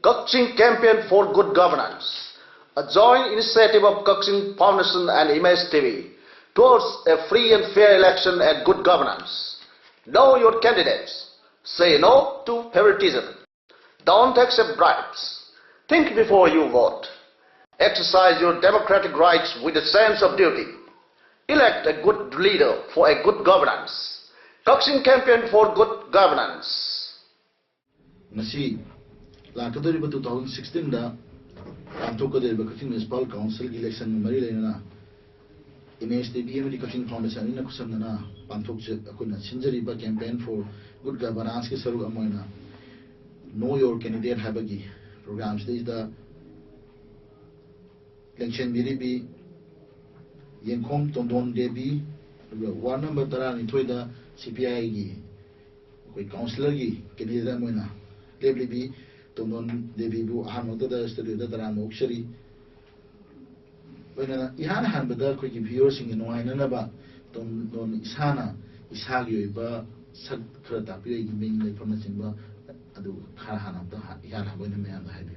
Kakching Campaign for Good Governance, a joint initiative of Kakching Foundation and Image TV towards a free and fair election and good governance. Know your candidates. Say no to favoritism. Don't accept bribes. Think before you vote. Exercise your democratic rights with a sense of duty. Elect a good leader for a good governance. Kakching Campaign for Good Governance. Nasi, lakadari 2016 da, antokadari Kakching Municipal Council election Marilena na, image TV di Kakching Foundation ina kusam na pantokje akuna sinjari ba campaign for good governance ke saru amoina. Know your candidate habagi programs this the election biribi yenkom tondon debi one number tara ni thoida CPI gi koi councillor gi candidate amoina lebli tondon debi bu ahanoda da studio da tara mokshari oina ihana hanbada koi gi viewers sing no aina na ba tondon isana isagi ba sak khara tapi gi ming le phama singba adu khara hanamta ihana boina me anda habi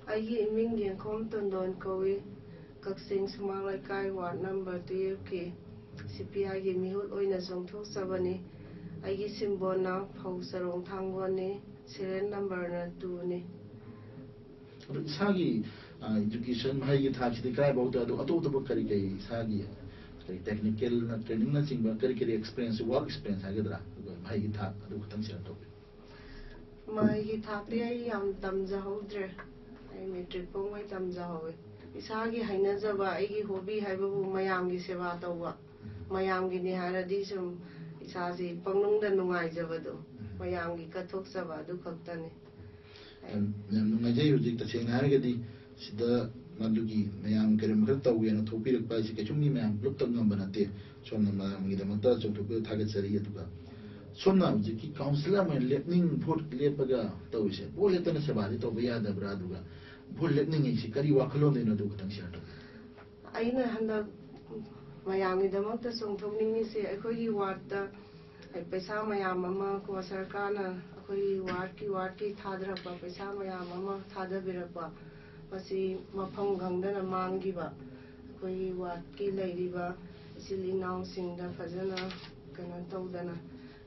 ai ming yenkom tondon koi Kakching Small Laikai Ward number 2 ke CPI gi mihut oina songthok sabani ai symbol na phau sarong thangwani serial number na 2 ni sagi education hai gi thachi de kai bauta do ato to kari kai sagi kari technical na training na singba kari experience work experience agedra hai gi tha adu khutang sira to mai gi tha te ai yam tamja hodre ai metric pong mai tamja howe isagi hainajaba aigi hobby haibabu mayam gi seva tawwa mayam gi ni haradi sum isasi pangnungda nungai jabadu mayam gi kathok saba du khaktani nungai jai hujik ta cheng haragadi sida madugi mayam kerim khar tawi na thopirak pai si kechumi mayam plup tang ngam banate somna mayam gi damata chokthok thagat sari atuga somna hujik ki councilor mai lepning vote lepaga tawise bo letana sabadi to baya da braduga भूल नहीं है करी वाखलों देना दो कतंग शाट आई ना हंदा मयाम की दमक तो सोंथोक नहीं से अखोई वार्ड ता पैसा मयाम अम्मा को सरकार ना अखोई वार्ड की थादर पा पैसा मयाम अम्मा थादर बिरक पा मसी मफम गंगदन मांगी बा अखोई वार्ड की लैरी बा इसीलिए नाव सिंह दा फजना कना तौदना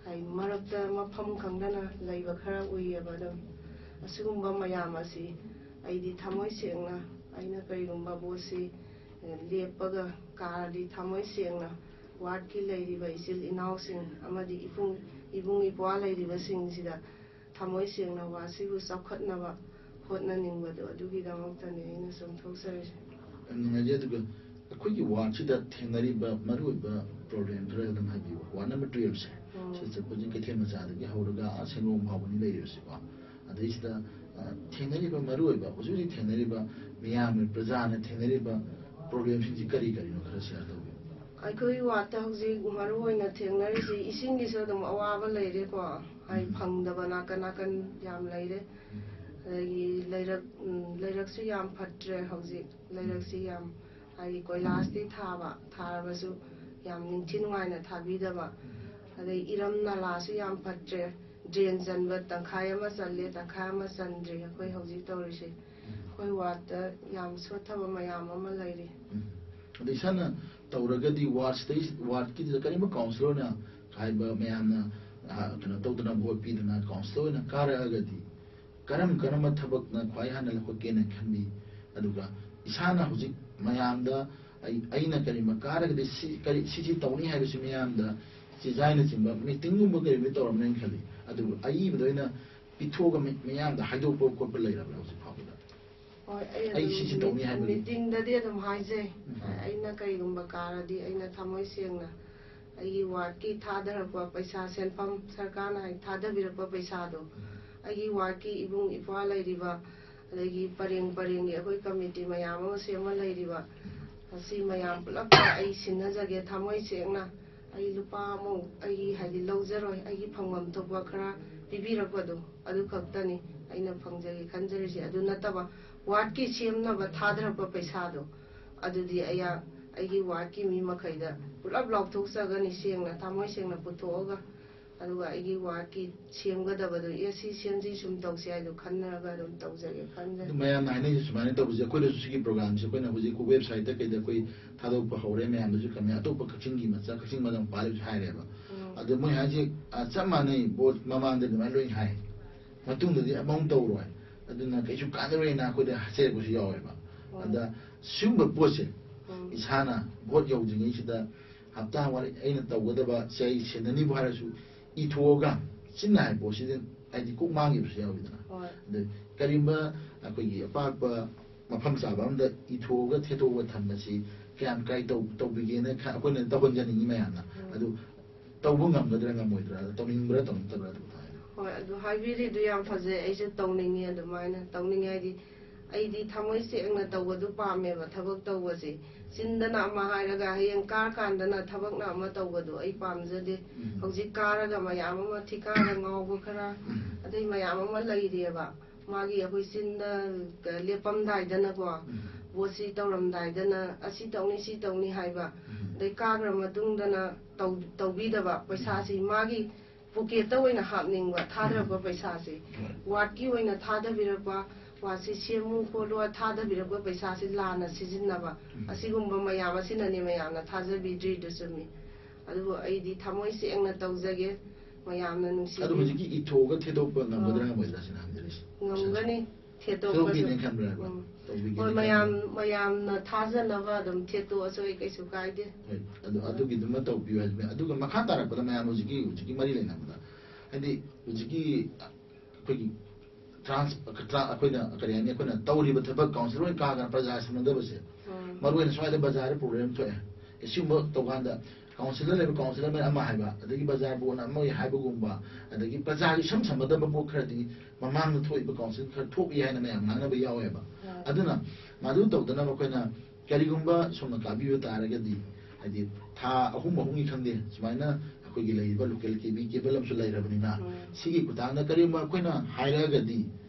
आई मरक दा मफम गंगदना लैबा खरा उई अबदम असुगुम्बा मयाम असी aidi thamoi sengna aina karigumba bosi lepaga karadi thamoi sengna ward ki leiriba isil inau sing amadi ibung ipwa leiriba sing sida thamoi sengna wasibu sakhatna ba hotna ningbadu adugi damakta ne aina somthok sari nungaje duga akoi ki ward sida thenari ba maru ba problem thra dam habi ward number 12 se se pujin ke thema sa de hawruga asengom bhavani leirisi ba adisida Teneriba Maruiba, was really Teneriba, Miami, Brazana, Teneriba, problems in the Kari no Crasiato. I could you what the Maru in a Teneri, Ising is a Awava lady, I pung the Banakanakan Yam lady, later see Yam Patre Housing, later see Yam, I go last day Tava, Tarabasu, Yam Nintin wine at Tabidaba, they Iram Nalasi Yam Patre. Drains and but Tankayama Sali, Takama Sandri, a quay hosey torishi. Quay water, yam sotava mayama lady. The Sana Tauragadi ward stage, ward kids, the Karima councillor, Kaiba Mayana, Totana Pidana councillor, and Kara Agadi. Karam Karama Tabak, Quayana Hokin can be Aduga. Isana Hosi Mayanda, Aina Karima Kara, the city Tony Harris Mayanda, Designs in meeting with or mentally. adu ai bedoina pithoga meyam da haido ko ko leira ba si popular ai si tawni hai meeting da de dum haije aina kai gumba kara di aina thamoi sengna ai ward ki thadar pa paisa senpam sarkar na thada bir pa paisa do ai ward ki ibung ipwa leiriba legi pareng gi akoi committee mayam ma sema leiriba asi mayam pulak ai sinna jage thamoi sengna ai lupa mo ai haidi lawzaroi ai phangmam thokwa khara pibirakpadu adu khaktani aina phangjagi khanjarisi adu nataba ward ki semna ba thadrakpa paisa do adu di aya ai ward ki mi makhaida pulap lok thok sagani sengna thamoi sengna puthoga ꯑꯗꯨꯒ ꯑꯩꯒꯤ ꯋꯥꯔꯗꯀꯤ ꯁꯦꯝꯒꯗꯕꯗꯣ ꯁꯤ ꯁꯦꯝꯁꯤ ꯁꯨꯝ ꯇꯧꯁꯤ ꯍꯥꯏꯗꯣ ꯈꯟꯅꯔꯒ ꯑꯗꯨꯝ ꯇꯧꯖꯒꯦ ꯈꯟꯖꯩ ꯃꯌꯥꯝꯅ ꯍꯥꯏꯅꯩꯁꯦ ꯁꯨꯃꯥꯏꯅ ꯇꯧꯕꯁꯦ ꯑꯩꯈꯣꯏꯗꯁꯨ ꯁꯤꯒꯤ ꯄ꯭ꯔꯣꯒ꯭ꯔꯥꯝꯁꯦ ꯑꯩꯈꯣꯏꯅ ꯍꯧꯖꯤꯛ ꯋꯦꯕꯁꯥꯏꯠꯇ ꯀꯩꯗ ꯑꯩꯈꯣꯏ ꯊꯥꯗꯣꯛꯄ ꯍꯧꯔꯦ ꯃꯌꯥꯝꯗꯁꯨ ꯈꯪꯉꯦ ꯑꯇꯣꯞꯄ ꯀꯛꯆꯤꯡꯒꯤ ꯃꯆꯥ ꯀꯛꯆꯤꯡ ꯃꯗꯝ ꯄꯥꯜꯂꯤꯕꯁꯨ ꯍꯥꯏꯔꯦꯕ ꯑꯗꯣ ꯃꯣꯏ ꯍꯥꯏꯁꯦ ꯆꯞ ꯃꯥꯟꯅꯩ ꯕꯣꯠ ꯃꯃꯥꯡꯗ ꯑꯗꯨꯃꯥꯏꯅ ꯂꯣꯏ ꯍꯥꯏ ꯃꯇꯨꯡꯗꯗꯤ ꯑꯃꯨꯛ ꯇꯧꯔꯣꯏ ꯑꯗꯨꯅ ꯀꯩꯁꯨ ꯀꯥꯟꯅꯔꯣꯏꯅ ꯑꯩꯈꯣꯏꯗ ꯍꯥꯏꯖꯔꯛꯄꯁꯨ ꯌꯥꯎꯋꯦꯕ ꯑꯗ ꯁꯤꯒꯨꯝꯕ ꯄꯣꯠꯁꯦ ꯏꯁꯥꯅ ꯚꯣꯠ ꯌꯧꯗ꯭ꯔꯤꯉꯩꯁꯤꯗ ꯍꯞꯇꯥ ꯋꯥꯔꯤ ꯑꯩꯅ ꯇꯧꯒꯗꯕ ꯆꯩ ꯁꯦꯟꯅꯅꯤꯕꯨ ꯍꯥꯏꯔꯁꯨ ꯏꯊꯣꯛꯑꯒ ꯆꯤꯟꯅ ꯍꯥꯏꯕ ꯄꯣꯠꯁꯤꯗ ꯍꯥꯏꯗꯤ ꯀꯣꯛ ꯃꯥꯡꯈꯤꯕꯁꯨ ꯌꯥꯎꯋꯤꯗꯅ ꯑꯗꯩ ꯀꯔꯤꯒꯨꯝꯕ ꯑꯩꯈꯣꯏꯒꯤ ꯑꯄꯥꯛꯄ ꯃꯐꯝ ꯆꯥꯕ ꯑꯝꯗ ꯏꯊꯣꯛꯑꯒ ꯊꯦꯠꯇꯣꯛꯑꯒ ꯊꯝꯕꯁꯤ ꯀꯌꯥꯝ ꯀꯥꯏ ꯇꯧꯕꯤꯒꯦꯅ ꯑꯩꯈꯣꯏꯅ ꯇꯧꯍꯟꯖꯅꯤꯡꯉꯤ ꯃꯌꯥꯝꯅ ꯑꯗꯨ ꯇꯧꯕ ꯉꯝꯒꯗ꯭ꯔꯥ ꯉꯝꯃꯣꯏꯗ꯭ꯔꯥ ꯇꯧꯅꯤꯡꯕ꯭ꯔꯥ ꯇꯧꯅꯤꯡꯗꯕ꯭ꯔꯥ ꯑꯗꯨ ꯍꯣꯏ ꯑꯗꯨ ꯍꯥꯏꯕꯤꯔꯤꯗꯨ ꯌꯥꯝ ꯐꯖꯩ ꯑꯩꯁꯨ ꯇꯧꯅꯤꯡꯉꯤ ꯑꯗꯨꯃꯥꯏꯅ ꯇꯧꯅꯤꯡꯉꯤ ꯍꯥꯏꯗꯤ ꯑꯩꯗꯤ ꯊꯃꯣꯏ ꯁꯦꯡꯅ ꯇꯧꯕꯗꯨ ꯄꯥꯝꯃꯦꯕ ꯊꯕꯛ ꯇꯧꯕꯁꯤ ꯆꯤꯟꯗꯅ ꯑꯃ ꯍꯥꯏꯔꯒ ꯍꯌꯦꯡ ꯀꯥꯔꯀꯥꯟꯗꯅ ꯊꯕꯛꯅ ꯑꯃ ꯇꯧꯕꯗꯣ ꯑꯩ ꯄꯥꯝꯖꯗꯦ ꯍꯧꯖꯤꯛ ꯀꯥꯔꯒ ꯃꯌꯥꯝ ꯑꯃ ꯊꯤꯀꯥꯗ ꯉꯥꯎꯕ ꯈꯔ ꯑꯗꯩ ꯃꯌꯥꯝ ꯑꯃ ꯂꯩꯔꯤꯑꯕ ꯃꯥꯒꯤ ꯑꯩꯈꯣꯏ ꯆꯤꯟꯗ ꯂꯦꯞꯄꯝꯗꯥꯏꯗꯅꯀꯣ ꯚꯣꯠꯁꯤ ꯇꯧꯔꯝꯗꯥꯏꯗꯅ ꯑꯁꯤ ꯇꯧꯅꯤ ꯁꯤ ꯇꯧꯅꯤ ꯍꯥꯏꯕ ꯑꯗꯩ ꯀꯥꯈ꯭ꯔ ꯃꯇꯨꯡꯗꯅ ꯇꯧꯕꯤꯗꯕ ꯄꯩꯁꯥꯁꯤ ꯃꯥꯒꯤ ꯄꯣꯀꯦꯠꯇ ꯑꯣꯏꯅ ꯍꯥꯞꯅꯤꯡꯕ ꯊꯥꯗꯔꯛꯄ ꯄꯩꯁꯥꯁꯤ ꯋꯥꯔꯗꯀꯤ ꯑꯣꯏꯅ ꯊꯥꯗꯕꯤꯔꯛꯄ ꯋꯥꯔꯗꯁꯤ ꯁꯦꯝꯃꯨ ꯈꯣꯠꯂꯨ ꯊꯥꯗꯕꯤꯔꯛꯄ ꯄꯩꯁꯥꯁꯤ ꯂꯥꯟꯅ ꯁꯤꯖꯤꯟꯅꯕ ꯑꯁꯤꯒꯨꯝꯕ ꯃꯌꯥꯝ ꯑꯁꯤꯅꯅꯦ ꯃꯌꯥꯝꯅ ꯊꯥꯖꯕꯤꯗ꯭ꯔꯤꯗꯨ ꯆꯨꯝꯃꯤ ꯑꯗꯨꯕꯨ ꯑꯩꯗꯤ ꯊꯃꯣꯏ ꯁꯦꯡꯅ ꯇꯧꯖꯒꯦ ꯃꯌꯥꯝꯅ ꯅꯨꯡꯁꯤꯕꯤ ꯑꯗꯨ ꯍꯧꯖꯤꯛꯀꯤ ꯏꯊꯣꯛꯑꯒ ꯊꯦꯠꯇꯣꯛꯄ ꯉꯝꯒꯗ꯭ꯔꯥ ꯉꯝꯃꯣꯏꯗ꯭ꯔꯥ ꯁꯤꯅ ꯍꯪꯖꯔꯤꯁꯤ ꯉꯝꯒꯅꯤ ꯊꯦꯠꯇꯣꯛꯄꯁꯨ ꯍꯣꯏ ꯃꯌꯥꯝꯅ ꯊꯥꯖꯅꯕ ꯑꯗꯨꯝ ꯊꯦꯠꯇꯣꯛꯑꯁꯨ ꯑꯩ ꯀꯩꯁꯨ ꯀꯥꯏꯗꯦ ꯍꯣꯏ ꯑꯗꯨꯒꯤꯗꯨꯃ ꯇꯧꯕꯤꯌꯨ ꯍꯥꯏꯕꯅꯤ ꯑꯗꯨꯒ ꯃꯈꯥ ꯇꯥꯔꯛꯄꯗ ꯃꯌꯥꯝ ꯍꯧꯖꯤꯛꯀꯤ ꯃꯔꯤ ꯂꯩꯅꯕꯗ ꯍꯥꯏꯗꯤ ꯍꯧꯖꯤꯛꯀꯤ ꯑꯩꯈꯣꯏꯒꯤ ꯑꯩꯈꯣꯏꯅ ꯀꯔꯤ ꯍꯥꯏꯅꯤ ꯑꯩꯈꯣꯏꯅ ꯇꯧꯔꯤꯕ ꯊꯕꯛ ꯀꯥꯎꯟꯁꯤꯜ ꯂꯣꯏ ꯀꯥꯒꯅ ꯄ꯭ꯔꯖꯥ ꯁꯝꯅꯗꯕꯁꯦ ꯃꯔꯨꯑꯣꯏꯅ ꯁ꯭ꯋꯥꯏꯗ ꯕꯖꯥꯔꯗ ꯄ꯭ꯔꯣꯕ꯭ꯂꯦꯝ ꯊꯣꯛꯑꯦ ꯁꯤꯒꯨꯝꯕ ꯇꯧꯀꯥꯟꯗ ꯀꯥꯎꯟꯁꯤꯜꯗ ꯂꯩꯕ ꯀꯥꯎꯟꯁꯤꯂꯔ ꯑꯃ ꯍꯥꯏꯕ ꯑꯗꯒꯤ ꯕꯖꯥꯔ ꯕꯣꯔꯗꯅ ꯑꯃ ꯍꯥꯏꯕꯒꯨꯝꯕ ꯑꯗꯒꯤ ꯄ꯭ꯔꯖꯥꯒꯤ ꯏꯁꯝ ꯁꯝꯅꯗꯕ ꯄꯣꯠ ꯈꯔꯗꯤ ꯃꯃꯥꯡꯗ ꯊꯣꯛꯏꯕ ꯀꯥꯎꯟꯁꯤꯜ ꯈꯔ ꯊꯣꯛꯏ ꯍꯥꯏꯅ ꯃꯌꯥꯝ ꯉꯥꯡꯅꯕ ꯌꯥꯎꯋꯦꯕ ꯑꯗꯨꯅ ꯃꯗꯨ ꯇꯧꯗꯅꯕ ꯑꯩꯈꯣꯏꯅ ꯀꯔꯤꯒꯨꯝꯕ ꯁꯣꯝꯅ ꯀꯥꯕꯤꯕ ꯇꯥꯔꯒꯗꯤ ꯍꯥꯏꯗꯤ ꯊꯥ ꯑꯍꯨꯝꯒꯤ ꯈꯪꯗꯦ ꯁꯨꯃꯥꯏꯅ ꯑꯩꯈꯣꯏꯒꯤ ꯂꯩꯔꯤꯕ ꯂꯣꯀꯦꯜ ꯀꯦꯕꯜ ꯑꯃꯁꯨ ꯂꯩꯔꯕꯅꯤꯅ ꯁꯤꯒꯤ ꯈꯨꯠꯊꯥꯡꯗ ꯀꯔꯤꯒꯨꯝꯕ ꯑꯩꯈꯣꯏꯅ ꯍꯥꯏꯔꯛꯑꯒꯗꯤ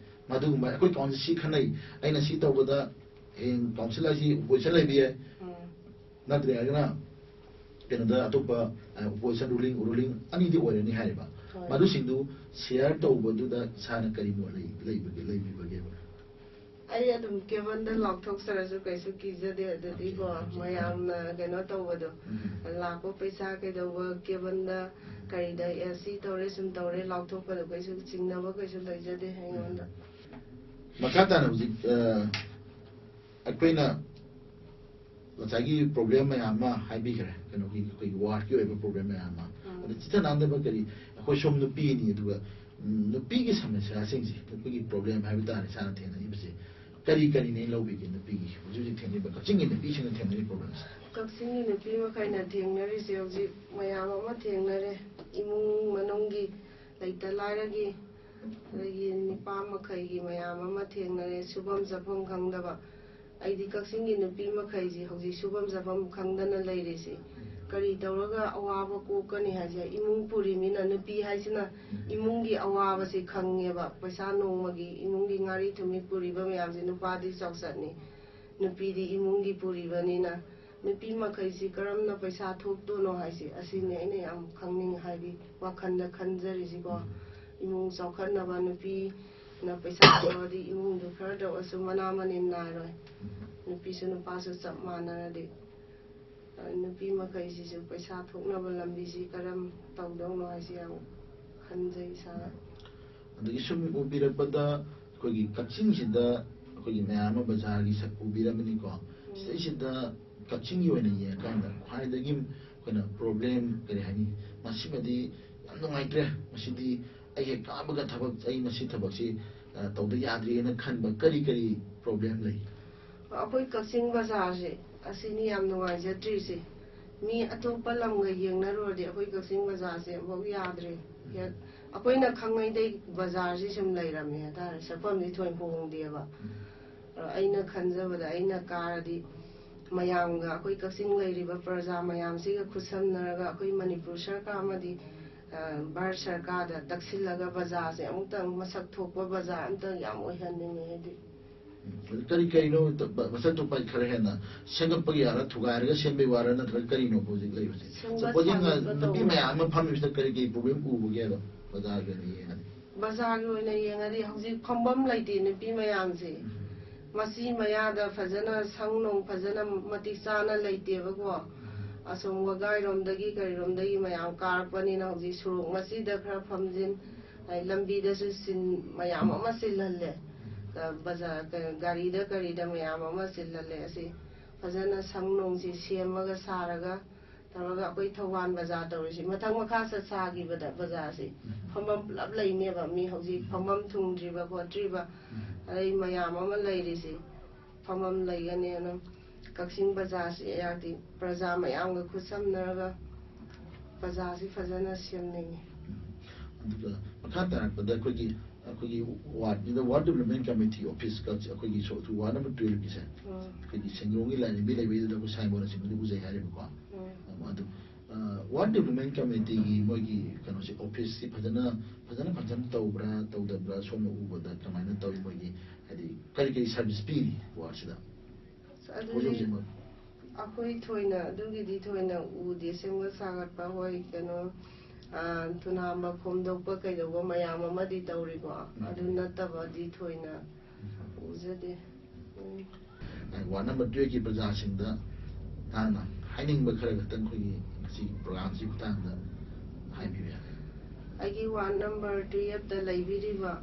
ꯃꯗꯨꯒꯨꯝꯕ ꯑꯩꯈꯣꯏ ꯀꯥꯎꯟꯁꯤꯜ ꯁꯤ ꯈꯟꯅꯩ ꯑꯩꯅ ꯁꯤ ꯇꯧꯕꯗ ꯍꯌꯦꯡ ꯀꯥꯎꯟꯁꯤꯜ ꯑꯁꯤ ꯑꯣꯄꯣꯖꯤꯁꯟ ꯂꯩꯕ ꯌꯥꯏ ꯅꯠꯇ꯭ꯔꯒꯅ ꯀꯩꯅꯣꯗ ꯑꯇꯣꯞꯄ ꯑꯣꯄꯣꯖꯤꯁꯟ ꯔꯨꯂꯤꯡ ꯑꯅꯤꯗꯤ ꯑꯣꯏꯔꯅꯤ ꯍꯥꯏꯔꯤꯕ ꯃꯗꯨꯁꯤꯡꯗꯨ ꯁꯤꯌꯔ ꯇꯧꯕꯗꯨꯗ ꯏꯁꯥꯅ ꯀꯔꯤ ꯃꯣꯠ ꯂꯩꯕꯤꯕꯒꯦꯕ ꯑꯩ ꯑꯗꯨꯝ ꯀꯦꯕꯜꯗ ꯂꯥꯎꯊꯣꯛꯆꯔꯁꯨ ꯀꯩꯁꯨ ꯀꯤꯖꯗꯦ ꯑꯗꯨꯗꯤꯀꯣ ꯃꯌꯥꯝꯅ ꯀꯩꯅꯣ ꯇꯧꯕꯗꯣ ꯂꯥꯛꯄ ꯄꯩꯁꯥ ꯀꯩꯗꯧꯕ ꯀꯦꯕꯜꯗ ꯀꯔꯤꯗ ꯁꯤ ꯇꯧꯔꯦ ꯁꯨꯝ ꯇꯧꯔꯦ ꯂꯥꯎꯊꯣꯛꯄꯗꯣ ꯀꯩꯁꯨ ꯆꯤꯡꯅꯕ ꯀꯩꯁꯨ ꯂꯩꯖꯗꯦ ꯑꯩꯉꯣꯟꯗ ꯃꯈꯥ ꯇꯥꯅ ꯍꯧꯖꯤꯛ ꯑꯩꯈꯣꯏꯅ ꯉꯁꯥꯏꯒꯤ ꯄ꯭ꯔꯣꯕ꯭ꯂꯦꯝ ꯃꯌꯥꯝ ꯑꯃ ꯍꯥꯏꯕꯤꯈ꯭ꯔꯦ ꯀꯩꯅꯣꯒꯤ ꯑꯩꯈꯣꯏꯒꯤ ꯋꯥꯔꯗꯀꯤ ꯑꯣꯏꯕ ꯄ꯭ꯔꯣꯕ꯭ꯂꯦꯝ ꯃꯌꯥꯝ ꯑꯃ ꯑꯗ ꯆꯤꯊꯅꯥꯟꯗꯕ ꯀꯔꯤ ꯑꯩꯈꯣꯏ ꯁꯣꯝ ꯅꯨꯄꯤꯅꯤ ꯑꯗꯨꯒ ꯅꯨꯄꯤꯒꯤ ꯁꯃꯁ꯭ꯌꯥꯁꯤꯡꯁꯦ ꯅꯨꯄꯤꯒꯤ ꯄ꯭ꯔꯣꯕ꯭ꯂꯦꯝ ꯍꯥꯏꯕ ꯇꯥꯔꯦ ꯏꯁꯥꯅ ꯊꯦꯡꯅꯔꯤꯕꯁꯦ ꯀꯔꯤꯅꯦ ꯂꯧꯕꯤꯒꯦ ꯅꯨꯄꯤꯒꯤ ꯍꯧꯖꯤꯛ ꯊꯦꯡꯅꯔꯤꯕ ꯀꯛꯆꯤꯡꯒꯤ ꯅꯨꯄꯤꯁꯤꯡꯅ ꯊꯦꯡꯅꯔꯤꯕ ꯄ꯭ꯔꯣꯕ꯭ꯂꯦꯝꯁꯦ ꯀꯛꯆꯤꯡꯒꯤ ꯅꯨꯄꯤ ꯃꯈꯩꯅ ꯊꯦꯡꯅꯔꯤꯁꯦ ꯍꯧꯖꯤꯛ ꯃꯌꯥꯝ ꯑꯃ ꯊꯦꯡꯅꯔꯦ ꯏꯃꯨꯡ ꯃꯅꯨꯡꯒꯤ ꯂꯩꯇ ꯂꯥꯏꯔꯒꯤ ꯑꯗꯒꯤ ꯅꯤꯄꯥ ꯃꯈꯩꯒꯤ ꯃꯌꯥꯝ ꯑꯃ ꯊꯦꯡꯅꯔꯦ ꯁꯨꯐꯝ ꯆꯥꯐꯝ ꯈꯪꯗꯕ ꯑꯩꯗꯤ ꯀꯛꯆꯤꯡꯒꯤ ꯅꯨꯄꯤ ꯃꯈꯩꯁꯤ ꯍꯧꯖꯤꯛ ꯁꯨꯐꯝ ꯆꯥꯐꯝ ꯈꯪꯗꯅ ꯂꯩꯔꯤꯁꯤ ꯀꯔꯤ ꯇꯧꯔꯒ ꯑꯋꯥꯕ ꯀꯣꯛꯀꯅꯤ ꯍꯥꯏꯁꯦ ꯏꯃꯨꯡ ꯄꯨꯔꯤꯃꯤꯅ ꯅꯨꯄꯤ ꯍꯥꯏꯁꯤꯅ ꯏꯃꯨꯡꯒꯤ ꯑꯋꯥꯕꯁꯤ ꯈꯪꯉꯦꯕ ꯄꯩꯁꯥ ꯅꯣꯡꯃꯒꯤ ꯏꯃꯨꯡꯒꯤ ꯉꯥꯔꯤ ꯊꯨꯝꯃꯤ ꯄꯨꯔꯤꯕ ꯃꯌꯥꯝꯁꯤ ꯅꯨꯄꯥꯗꯤ ꯆꯥꯎꯆꯠꯅꯤ ꯅꯨꯄꯤꯗꯤ ꯏꯃꯨꯡꯒꯤ ꯄꯨꯔꯤꯕꯅꯤꯅ ꯅꯨꯄꯤ ꯃꯈꯩꯁꯤ ꯀꯔꯝꯅ ꯄꯩꯁా ꯊꯣꯛꯇꯣꯏꯅꯣ ꯍꯥꯏꯁꯤ ꯑꯁꯤꯅꯤ ꯑꯩꯅ ꯌꯥꯝ ꯈꯪꯅꯤꯡ ꯍꯥꯏꯗꯤ ꯋꯥꯈꯜꯗ ꯈꯟꯖꯔꯤꯁꯤꯀꯣ ꯏꯃꯨꯡ ꯆꯥꯎꯈꯠꯅꯕ ꯅꯨꯄꯤꯅ ꯄꯩꯁꯥ ꯊꯣꯛꯑꯗꯤ ꯏꯃꯨꯡꯗꯨ ꯈꯔꯗ ꯑꯣꯏꯔꯁꯨ ꯃꯅꯥ ꯃꯅꯤꯟ ꯅꯥꯏꯔꯣꯏ ꯅꯨꯄꯤꯁꯨ ꯅꯨꯄꯥꯁꯨ ꯆꯞ ꯃꯥꯟꯅꯔꯗꯤ ꯅꯨꯄꯤ ꯃꯈꯩꯁꯤꯁꯨ ꯄꯩꯁꯥ ꯊꯣꯛꯅꯕ ꯂꯝꯕꯤꯁꯤ ꯀꯔꯝ ꯇꯧꯗꯧꯅꯣ ꯍꯥꯏꯁꯤ ꯌꯥꯝ ꯈꯟꯖꯩ ꯏꯁꯥꯅ ꯑꯗꯒꯤ ꯁꯨꯝ ꯎꯕꯤꯔꯛꯄꯗ ꯑꯩꯈꯣꯏꯒꯤ ꯀꯛꯆꯤꯡꯁꯤꯗ ꯑꯩꯈꯣꯏꯒꯤ ꯃꯌꯥꯝ ꯑꯃ ꯕꯖꯥꯔꯒꯤ ꯁꯛ ꯎꯕꯤꯔꯝꯃꯅꯤꯀꯣ ꯁꯤꯗꯩꯁꯤꯗ ꯀꯛꯆꯤꯡꯒꯤ ꯑꯣꯏꯅ ꯌꯦꯡꯉꯀꯥꯟꯗ ꯈ꯭ꯋꯥꯏꯗꯒꯤ ꯑꯩꯈꯣꯏꯅ ꯄ꯭ꯔꯣꯕ꯭ꯂꯦꯝ ꯀꯔꯤ ꯍꯥꯏꯅꯤ ꯃꯁꯤꯃꯗꯤ ꯌꯥꯝ ꯅꯨꯡꯉꯥꯏꯇ꯭ꯔꯦ ꯃꯁꯤꯗꯤ ꯑꯩ ꯍꯦꯛ ꯀꯥꯕꯒ ꯑꯩ ꯃꯁꯤ ꯊꯕꯛꯁꯤ ꯇꯧꯗ ꯌꯥꯗ꯭ꯔꯦꯅ ꯈꯟꯕ ꯀꯔꯤ ꯄ꯭ꯔꯣꯕ꯭ꯂꯦꯝ ꯂꯩ ꯑꯩꯈꯣꯏ ꯀꯛꯆꯤꯡ ꯕꯖꯥꯔꯁꯦ ꯑꯁꯤꯅꯤ ꯌꯥꯝ ꯅꯨꯡꯉꯥꯏꯖꯗ꯭ꯔꯤꯁꯦ ꯃꯤ ꯑꯇꯣꯞꯄ ꯂꯝꯒ ꯌꯦꯡꯅꯔꯨꯔꯗꯤ ꯑꯩꯈꯣꯏ ꯀꯛꯆꯤꯡ ꯕꯖꯥꯔꯁꯦ ꯑꯃꯐꯥꯎ ꯌꯥꯗ꯭ꯔꯦ ꯑꯩꯈꯣꯏꯅ ꯈꯪꯉꯩꯗꯩ ꯕꯖꯥꯔꯁꯤ ꯁꯨꯝ ꯂꯩꯔꯝꯃꯦ ꯍꯥꯏꯇꯥꯔꯦ ꯁꯛꯐꯝꯗꯤ ꯊꯣꯏ ꯍꯣꯡꯗꯦꯕ ꯑꯩꯅ ꯈꯟꯖꯕꯗ ꯑꯩꯅ ꯀꯥꯔꯗꯤ ꯃꯌꯥꯝꯒ ꯑꯩꯈꯣꯏ ꯀꯛꯆꯤꯡ ꯂꯩꯔꯤꯕ ꯄ꯭ꯔꯖꯥ ꯃꯌꯥꯝꯁꯤꯒ ꯈꯨꯠꯁꯝꯅꯔꯒ ꯑꯩꯈꯣꯏ ꯃꯅꯤꯄꯨꯔ ꯁꯔꯀꯥꯔ ꯑꯃꯗꯤ ꯚꯥꯔꯠ ꯁꯔꯀꯥꯔꯗ ꯇꯛꯁꯤꯜꯂꯒ ꯕꯖꯥꯔꯁꯦ ꯑꯃꯨꯛꯇꯪ ꯃꯁꯛ ꯊꯣꯛꯄ ꯕꯖꯥꯔ ꯑꯃꯇꯪ ꯌꯥꯝ ꯑꯣꯏꯍꯟꯅꯤꯡꯉꯦ ꯍꯥꯏꯗꯤ Kari no masa to pai khare na senga pagi ara thugaira sembe wara na kari no project lai base supposing nabi mayam ma phami bisa kari ki problem u ge do bazar ge ni ha bazar ge na yengari hauji phambam laite nupi mayam se masi mayada fajana sangnong fajana mati chana laite ba ko asom wagai rom dagi kari rom dagi mayam karpani na hauji suruk masi da khara phamjin ai lambi da su sin mayam ma silalle bazar gari da kari da mayam ma silalle asi fajana sangnong si semaga saraga taraga akoi thawan bazar tawrisi mathang makha sa sagi bada bazar si phambam lab laine ba mi hauji phambam thungdri ba khotri ba ai mayam ma lairisi phambam laigane na Kakching bazar si ayati praja mayam ga khusamnaraga bazar si fajana semningi aduga makha tarak pada kogi ward the ward development committee office ka kogi so to ward number 12 ki sa kogi sengongi la ni bile be da ko sai bona sin du buzai hare ko adu ward development committee gi mogi kano se office si fajana tawbra tawdabra so no u boda kamaina tawi mogi adi kari service pi ward sida akoi thoina dugidi thoina u de semga sagat pa hoi kano tuna ma khomdokpa kaidoba mayam amadi tawribo adu nataba di thoina uzade ward number 2 ki praja singda ana haining ba khara gatan khoi si program si khutang da hai bi ya agi ward number 2 da laibiriba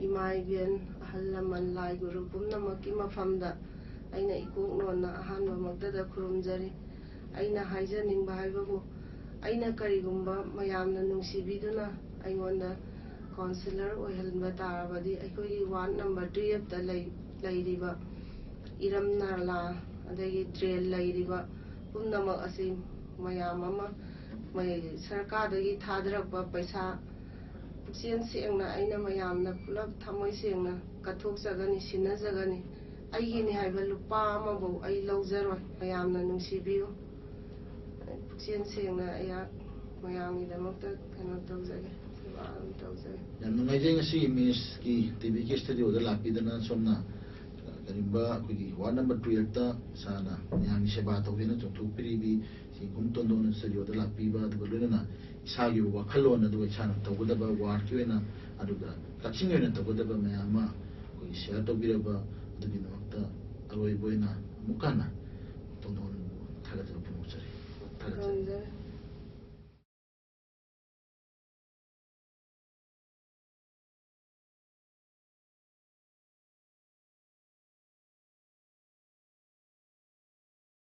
imai bian halaman lai guru pumna maki mafamda aina ikok nona ahanba magdada khurumjari aina haijaningba haibabu aina karigumba mayamna nungsibiduna aingonda councillor oihalba tarabadi aikoi ward number 2 da lairiba iram narla adagi trail lairiba pumnamak asi mayam ama mai sarkar dagi thadrakpa paisa pukchen sengna aina mayamna pulap thamoi sengna kathok jagani sinajagani aigini haiba lupa ama bo ai laujaroi mayamna nungsibiu pukchen sengna aya mayamgi damakta kano tawjage seba tawjage yam nungai ngasi miss ki tv ki studio da lapidana somna karimba kogi ward number 12 ta sana yang seba tawena chothu pribi si kumton don studio da lapiba da bolena isagi wa khalona da chana tawdaba ward ki wena aduga Kakching wena tawdaba mayama kogi share tawbiraba adugi namakta aroi boina mukana tondon thaga tawpun uchari thaga